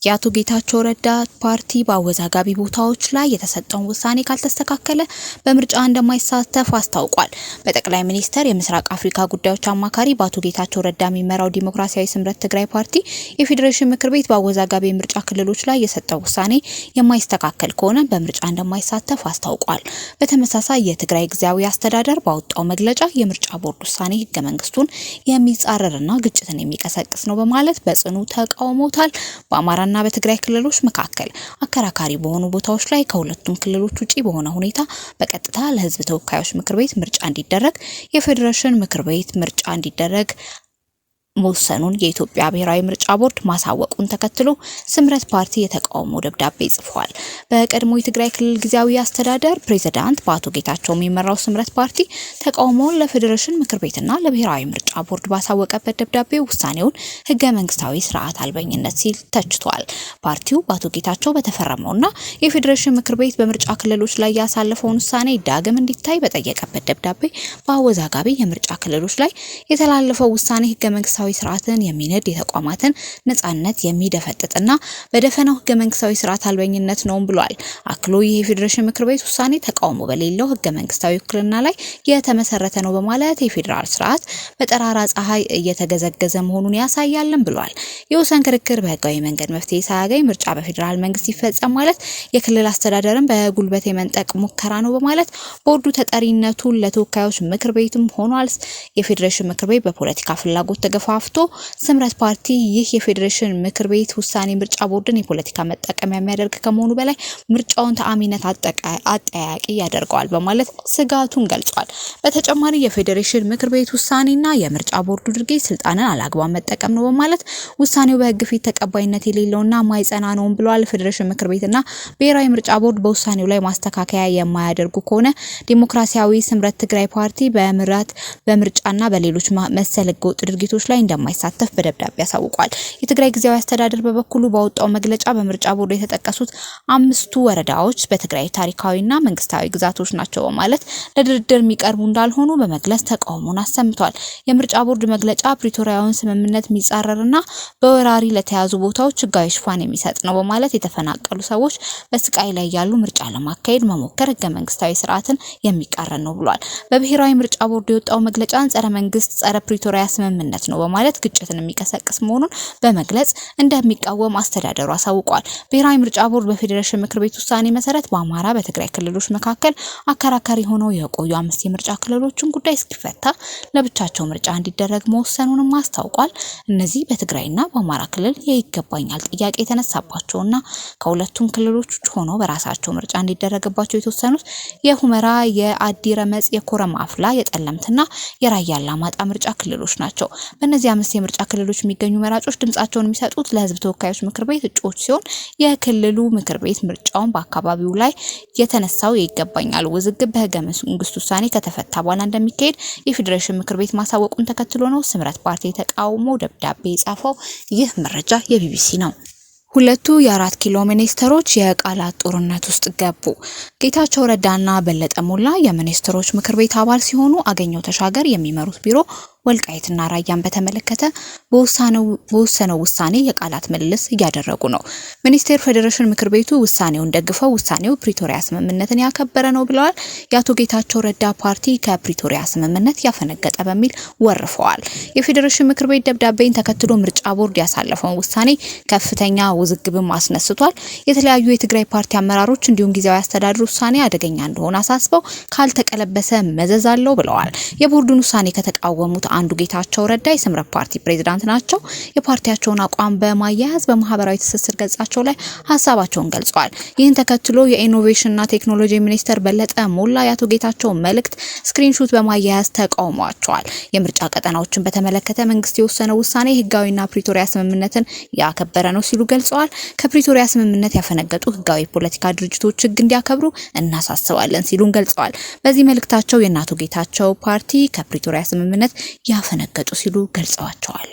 የአቶ ጌታቸው ረዳ ፓርቲ በአወዛጋቢ ቦታዎች ላይ የተሰጠውን ውሳኔ ካልተስተካከለ በምርጫ እንደማይሳተፍ አስታውቋል። በጠቅላይ ሚኒስትር የምስራቅ አፍሪካ ጉዳዮች አማካሪ በአቶ ጌታቸው ረዳ የሚመራው ዲሞክራሲያዊ ስምረት ትግራይ ፓርቲ የፌዴሬሽን ምክር ቤት በአወዛጋቢ የምርጫ ክልሎች ላይ የሰጠው ውሳኔ የማይስተካከል ከሆነ በምርጫ እንደማይሳተፍ አስታውቋል። በተመሳሳይ የትግራይ ጊዜያዊ አስተዳደር ባወጣው መግለጫ የምርጫ ቦርድ ውሳኔ ህገ መንግስቱን የሚጻረርና ግጭትን የሚቀሰቅስ ነው በማለት በጽኑ ተቃውሞታል። በአማራ እና በትግራይ ክልሎች መካከል አከራካሪ በሆኑ ቦታዎች ላይ ከሁለቱም ክልሎች ውጪ በሆነ ሁኔታ በቀጥታ ለህዝብ ተወካዮች ምክር ቤት ምርጫ እንዲደረግ የፌዴሬሽን ምክር ቤት ምርጫ እንዲደረግ መወሰኑን የኢትዮጵያ ብሔራዊ ምርጫ ቦርድ ማሳወቁን ተከትሎ ስምረት ፓርቲ የተቃውሞ ደብዳቤ ጽፏል። በቀድሞ የትግራይ ክልል ጊዜያዊ አስተዳደር ፕሬዝዳንት በአቶ ጌታቸው የሚመራው ስምረት ፓርቲ ተቃውሞውን ለፌዴሬሽን ምክር ቤትና ለብሔራዊ ምርጫ ቦርድ ባሳወቀበት ደብዳቤ ውሳኔውን ህገ መንግስታዊ ስርዓት አልበኝነት ሲል ተችቷል። ፓርቲው በአቶ ጌታቸው በተፈረመውና የፌዴሬሽን ምክር ቤት በምርጫ ክልሎች ላይ ያሳለፈውን ውሳኔ ዳግም እንዲታይ በጠየቀበት ደብዳቤ በአወዛጋቢ የምርጫ ክልሎች ላይ የተላለፈው ውሳኔ ህገ መንግስታዊ ስርዓትን የሚነድ የተቋማትን ነጻነት የሚደፈጥጥና በደፈናው ህገ መንግስታዊ ስርዓት አልበኝነት ነው ብሏል። አክሎ ይህ የፌዴሬሽን ምክር ቤት ውሳኔ ተቃውሞ በሌለው ህገ መንግስታዊ ውክልና ላይ የተመሰረተ ነው በማለት የፌዴራል ስርዓት በጠራራ ፀሐይ እየተገዘገዘ መሆኑን ያሳያልን ብሏል። የወሰን ክርክር በህጋዊ መንገድ መፍትሄ ሳያገኝ ምርጫ በፌዴራል መንግስት ይፈጸም ማለት የክልል አስተዳደርን በጉልበት የመንጠቅ ሙከራ ነው በማለት ቦርዱ ተጠሪነቱን ለተወካዮች ምክር ቤትም ሆኗል። የፌዴሬሽን ምክር ቤት በፖለቲካ ፍላጎት ተገፋፍቶ ስምረት ፓርቲ ይህ የፌዴሬሽን ምክር ቤት ውሳኔ ምርጫ ቦርድን የፖለቲካ መጠቀሚያ የሚያደርግ ከመሆኑ በላይ ምርጫውን ተአማኒነት አጠያቂ ያደርገዋል በማለት ስጋቱን ገልጿል። በተጨማሪ የፌዴሬሽን ምክር ቤት ውሳኔና የምርጫ ቦርዱ ድርጊት ስልጣንን አላግባብ መጠቀም ነው በማለት ውሳኔው በህግ ፊት ተቀባይነት የሌለውና ማይጸና ነው ብሏል። ፌዴሬሽን ምክር ቤትና ብሔራዊ ምርጫ ቦርድ በውሳኔው ላይ ማስተካከያ የማያደርጉ ከሆነ ዲሞክራሲያዊ ስምረት ትግራይ ፓርቲ በምርጫና በሌሎች መሰል ህገወጥ ድርጊቶች ላይ እንደማይሳተፍ በደብዳቤ ያሳውቋል። የትግራይ ጊዜያዊ አስተዳደር በበኩሉ ባወጣው መግለጫ በምርጫ ቦርድ የተጠቀሱት 5 ወረዳዎች በትግራይ ታሪካዊና መንግስታዊ ግዛቶች ናቸው በማለት ለድርድር የሚቀርቡ እንዳልሆኑ በመግለጽ ተቃውሞን አሰምቷል። የምርጫ ቦርድ መግለጫ ፕሪቶሪያውን ስምምነት የሚጻረርና በወራሪ ለተያዙ ቦታዎች ህጋዊ ሽፋን የሚሰጥ ነው በማለት የተፈናቀሉ ሰዎች በስቃይ ላይ ያሉ ምርጫ ለማካሄድ መሞከር ህገ መንግስታዊ ስርዓትን የሚቃረን ነው ብሏል። በብሔራዊ ምርጫ ቦርድ የወጣው መግለጫ ጸረ መንግስት ጸረ ፕሪቶሪያ ስምምነት ነው በማለት ግጭትን የሚቀሰቅስ መሆኑን በመግለጽ እንደሚቃወም አስተዳደሩ አሳውቋል። ብሔራዊ ምርጫ ቦርድ በፌዴሬሽን ምክር ቤት ውሳኔ መሰረት በአማራ በትግራይ ክልሎች መካከል አከራካሪ ሆነው የቆዩ 5 የምርጫ ክልሎችን ጉዳይ እስኪፈታ ለብቻቸው ምርጫ እንዲደረግ መወሰኑንም አስታውቋል። እነዚህ በትግራይና በአማራ ክልል የይገባኛል ጥያቄ የተነሳባቸውና ከሁለቱም ክልሎች ውጭ ሆነው በራሳቸው ምርጫ እንዲደረግባቸው የተወሰኑት የሁመራ፣ የአዲረመጽ፣ የኮረም አፍላ፣ የጠለምትና የራያ አላማጣ ምርጫ ክልሎች ናቸው። በእነዚህ 5 የምርጫ ክልሎች የሚገኙ መራጮች ድምጻቸውን የሚሰጡት ለህዝብ ተወካዮች ምክር ቤት እጩዎች ሲሆን የክልሉ ምክር ቤት ምርጫውን በአካባቢው ላይ የተነሳው የይገባኛል ውዝግብ በህገ መንግስት ውሳኔ ከተፈታ በኋላ እንደሚካሄድ የፌዴሬሽን ምክር ቤት ማሳወቁን ተከትሎ ነው ስምረት ፓርቲ የተቃውሞ ደብዳቤ የጻፈው። ይህ መረጃ የቢቢሲ ነው። ሁለቱ የ4 ኪሎ ሚኒስትሮች የቃላት ጦርነት ውስጥ ገቡ። ጌታቸው ረዳና በለጠ ሞላ የሚኒስትሮች ምክር ቤት አባል ሲሆኑ አገኘው ተሻገር የሚመሩት ቢሮ ወልቃይትና ራያን በተመለከተ በወሰነው ውሳኔ የቃላት ምልልስ እያደረጉ ነው። ሚኒስቴር ፌዴሬሽን ምክር ቤቱ ውሳኔውን ደግፈው ውሳኔው ፕሪቶሪያ ስምምነትን ያከበረ ነው ብለዋል። የአቶ ጌታቸው ረዳ ፓርቲ ከፕሪቶሪያ ስምምነት ያፈነገጠ በሚል ወርፈዋል። የፌዴሬሽን ምክር ቤት ደብዳቤን ተከትሎ ምርጫ ቦርድ ያሳለፈውን ውሳኔ ከፍተኛ ውዝግብም አስነስቷል። የተለያዩ የትግራይ ፓርቲ አመራሮች እንዲሁም ጊዜያዊ አስተዳደር ውሳኔ አደገኛ እንደሆነ አሳስበው ካልተቀለበሰ መዘዝ አለው ብለዋል። የቦርዱን ውሳኔ ከተቃወሙት አንዱ ጌታቸው ረዳ የስምረት ፓርቲ ፕሬዝዳንት ናቸው። የፓርቲያቸውን አቋም በማያያዝ በማህበራዊ ትስስር ገጻቸው ላይ ሀሳባቸውን ገልጸዋል። ይህን ተከትሎ የኢኖቬሽንና ቴክኖሎጂ ሚኒስተር በለጠ ሞላ የአቶ ጌታቸው መልእክት ስክሪንሾት በማያያዝ ተቃውሟቸዋል። የምርጫ ቀጠናዎችን በተመለከተ መንግስት የወሰነው ውሳኔ ህጋዊና ፕሪቶሪያ ስምምነትን ያከበረ ነው ሲሉ ገልጸዋል። ከፕሪቶሪያ ስምምነት ያፈነገጡ ህጋዊ ፖለቲካ ድርጅቶች ህግ እንዲያከብሩ እናሳስባለን ሲሉም ገልጸዋል። በዚህ መልእክታቸው የአቶ ጌታቸው ፓርቲ ከፕሪቶሪያ ስምምነት ያፈነገጡ ሲሉ ገልጸዋቸዋል።